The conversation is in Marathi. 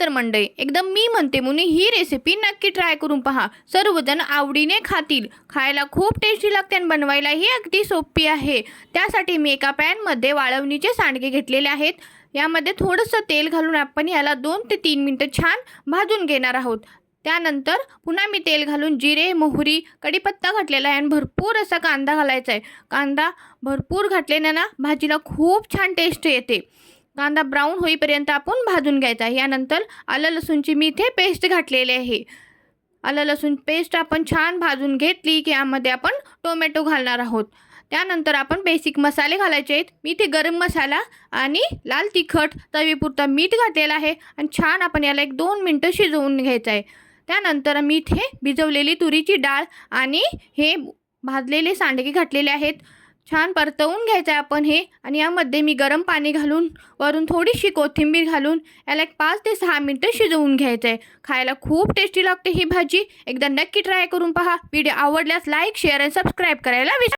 तर मंडळी, एकदम मी म्हणते म्हणून ही रेसिपी नक्की ट्राय करून पहा. सर्वजण आवडीने खातील. खायला खूप टेस्टी लागते आणि बनवायलाही अगदी सोपी आहे. त्यासाठी मी एका पॅनमध्ये वाळवणीचे सांडगे घेतलेले आहेत. यामध्ये थोडंसं तेल घालून आपण याला 2 ते 3 मिनिटं छान भाजून घेणार आहोत. त्यानंतर पुन्हा मी तेल घालून जिरे, मोहरी, कढीपत्ता घातलेला आहे आणि भरपूर असा कांदा घालायचा आहे. कांदा भरपूर घातल्याने ना भाजीला खूप छान टेस्ट येते. कांदा ब्राऊन होईपर्यंत आपण भाजून घ्यायचा. यानंतर आलं लसूणची मी इथे पेस्ट घातलेली आहे. आलं लसूण पेस्ट आपण छान भाजून घेतली की यामध्ये आपण टोमॅटो घालणार आहोत. त्यानंतर आपण बेसिक मसाले घालायचे आहेत. मी इथे गरम मसाला आणि लाल तिखट, चवीपुरता मीठ घातलेलं आहे आणि छान आपण याला 1-2 मिनटं शिजवून घ्यायचं आहे. त्यानंतर मी इथे भिजवलेली तुरीची डाळ आणि हे भाजलेले सांडगे घातलेले आहेत. छान परतवून घ्यायचं आहे आपण हे आणि यामध्ये मी गरम पाणी घालून वरून थोडीशी कोथिंबीर घालून याला 5 ते 6 मिनटं शिजवून घ्यायचं आहे. खायला खूप टेस्टी लागते ही भाजी. एकदा नक्की ट्राय करून पहा. व्हिडिओ आवडल्यास लाईक, शेअर आणि सबस्क्राईब करायला विसरू